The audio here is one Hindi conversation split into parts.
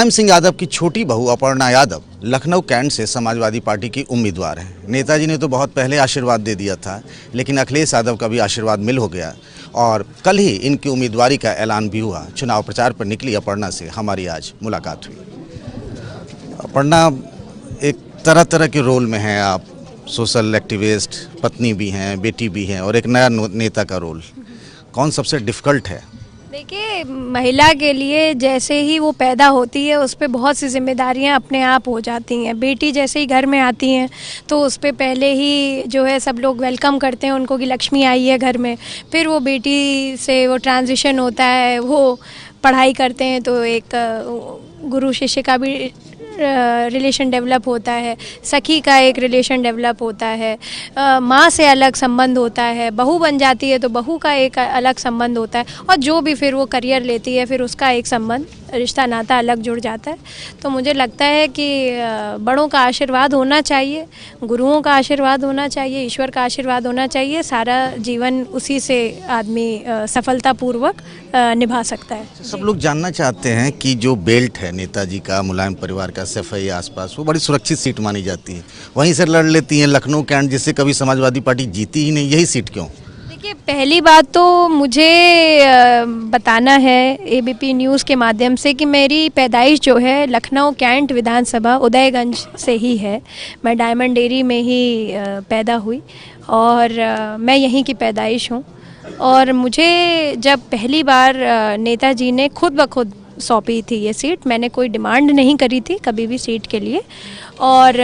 मुलायम सिंह यादव की छोटी बहू अपर्णा यादव लखनऊ कैंट से समाजवादी पार्टी की उम्मीदवार हैं। नेताजी ने तो बहुत पहले आशीर्वाद दे दिया था, लेकिन अखिलेश यादव का भी आशीर्वाद मिल हो गया और कल ही इनकी उम्मीदवारी का ऐलान भी हुआ। चुनाव प्रचार पर निकली अपर्णा से हमारी आज मुलाकात हुई। अपर्णा, एक तरह तरह के रोल में हैं आप, सोशल एक्टिविस्ट, पत्नी भी हैं, बेटी भी हैं और एक नया नेता का रोल, कौन सबसे डिफ़िकल्ट है? देखिए, महिला के लिए जैसे ही वो पैदा होती है उस पर बहुत सी जिम्मेदारियां अपने आप हो जाती हैं। बेटी जैसे ही घर में आती हैं तो उस पर पहले ही जो है सब लोग वेलकम करते हैं उनको कि लक्ष्मी आई है घर में। फिर वो बेटी से वो ट्रांजिशन होता है, वो पढ़ाई करते हैं तो एक गुरु शिष्य का भी रिलेशन डेवलप होता है, सखी का एक रिलेशन डेवलप होता है, माँ से अलग संबंध होता है, बहू बन जाती है तो बहू का एक अलग संबंध होता है और जो भी फिर वो करियर लेती है फिर उसका एक संबंध, रिश्ता नाता अलग जुड़ जाता है। तो मुझे लगता है कि बड़ों का आशीर्वाद होना चाहिए, गुरुओं का आशीर्वाद होना चाहिए, ईश्वर का आशीर्वाद होना चाहिए। सारा जीवन उसी से आदमी सफलतापूर्वक निभा सकता है। सब लोग जानना चाहते हैं कि जो बेल्ट है नेताजी का, मुलायम परिवार का, सफाई आसपास, वो बड़ी सुरक्षित सीट मानी जाती है, वहीं से लड़ लेती हैं लखनऊ कैंट, जिससे कभी समाजवादी पार्टी जीती ही नहीं, यही सीट क्यों? देखिए, पहली बात तो मुझे बताना है एबीपी न्यूज़ के माध्यम से कि मेरी पैदाइश जो है लखनऊ कैंट विधानसभा उदयगंज से ही है। मैं डायमंड डेयरी में ही पैदा हुई और मैं यहीं की पैदाइश हूँ। और मुझे जब पहली बार नेताजी ने खुद ब खुद सौंपी थी ये सीट, मैंने कोई डिमांड नहीं करी थी कभी भी सीट के लिए, और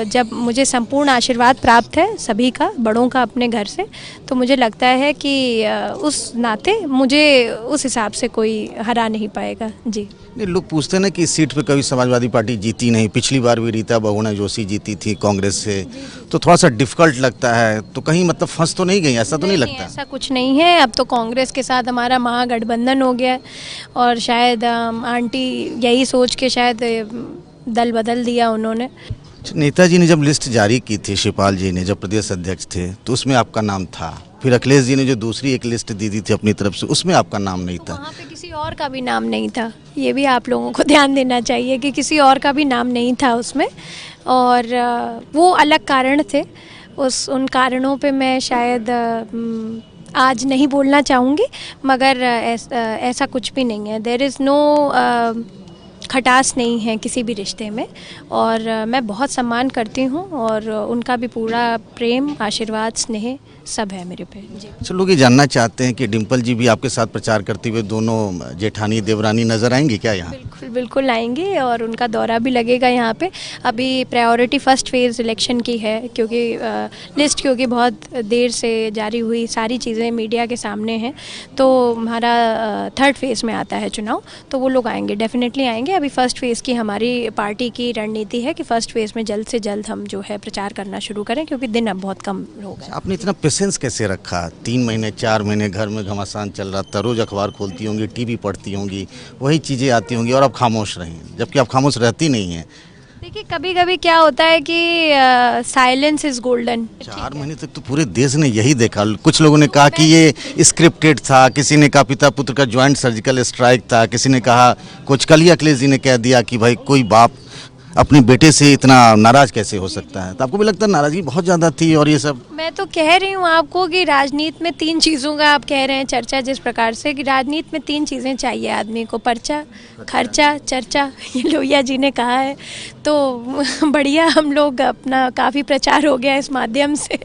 जब मुझे संपूर्ण आशीर्वाद प्राप्त है सभी का, बड़ों का अपने घर से, तो मुझे लगता है कि उस नाते मुझे उस हिसाब से कोई हरा नहीं पाएगा। जी नहीं, लोग पूछते हैं ना कि इस सीट पे कभी समाजवादी पार्टी जीती नहीं, पिछली बार भी रीता बहुगुणा जोशी जीती थी कांग्रेस से, तो थोड़ा सा डिफ़िकल्ट लगता है, तो कहीं मतलब फंस तो नहीं गई? ऐसा तो नहीं लगता? ऐसा कुछ नहीं है। अब तो कांग्रेस के साथ हमारा महागठबंधन हो गया और शायद आंटी यही सोच के शायद दल बदल दिया उन्होंने। नेताजी ने जब लिस्ट जारी की थी, शिवपाल जी ने जब प्रदेश अध्यक्ष थे, तो उसमें आपका नाम था। फिर अखिलेश जी ने जो दूसरी एक लिस्ट दी थी अपनी तरफ से, उसमें आपका नाम नहीं था। वहाँ पे किसी और का भी नाम नहीं था, ये भी आप लोगों को ध्यान देना चाहिए कि किसी और का भी नाम नहीं था उसमें, और वो अलग कारण थे। उन कारणों पे मैं शायद आज नहीं बोलना चाहूँगी, मगर ऐसा कुछ भी नहीं है। देयर इज़ नो खटास नहीं है किसी भी रिश्ते में, और मैं बहुत सम्मान करती हूँ और उनका भी पूरा प्रेम, आशीर्वाद, स्नेह सब है मेरे पे। जी, तो लोग ये जानना चाहते हैं कि डिम्पल जी भी आपके साथ प्रचार करते हुए दोनों जेठानी देवरानी नजर आएंगी क्या यहाँ? बिल्कुल बिल्कुल आएंगे और उनका दौरा भी लगेगा यहाँ पे। अभी प्रायोरिटी फर्स्ट फेज़ इलेक्शन की है, क्योंकि बहुत देर से जारी हुई, सारी चीज़ें मीडिया के सामने हैं, तो हमारा थर्ड फेज़ में आता है चुनाव, तो वो लोग आएंगे, डेफिनेटली आएंगे। अभी फर्स्ट फेज़ की हमारी पार्टी की रणनीति है कि फर्स्ट फेज़ में जल्द से जल्द हम जो है प्रचार करना शुरू करें, क्योंकि दिन अब बहुत कम हो गए। आपने इतना पेशेंस कैसे रखा? 3 महीने 4 महीने घर में घमासान चल रहा था, रोज़ अखबार खोलती होंगी, टीवी पढ़ती होंगी, वही चीज़ें आती होंगी और अब खामोश रहीं, जबकि आप खामोश रहती नहीं हैं। देखिए, कभी कभी क्या होता है कि साइलेंस इज़ गोल्डन। 4 महीने तक तो पूरे देश ने यही देखा। कुछ लोगों ने कहा कि ये स्क्रिप्टेड था, किसी ने कहा पिता पुत्र का ज्वाइंट सर्जिकल स्ट्राइक था, किसी ने कहा कुछ। कल ही अखिलेश जी ने कह दिया कि भाई कोई बाप अपने बेटे से इतना नाराज कैसे हो सकता है। तो आपको भी लगता है नाराजगी बहुत ज़्यादा थी? और ये सब मैं तो कह रही हूँ आपको कि राजनीति में 3 चीज़ों का आप कह रहे हैं चर्चा, जिस प्रकार से कि राजनीति में 3 चीज़ें चाहिए आदमी को: पर्चा, खर्चा, चर्चा। ये लोहिया जी ने कहा है, तो बढ़िया, हम लोग अपना काफ़ी प्रचार हो गया इस माध्यम से।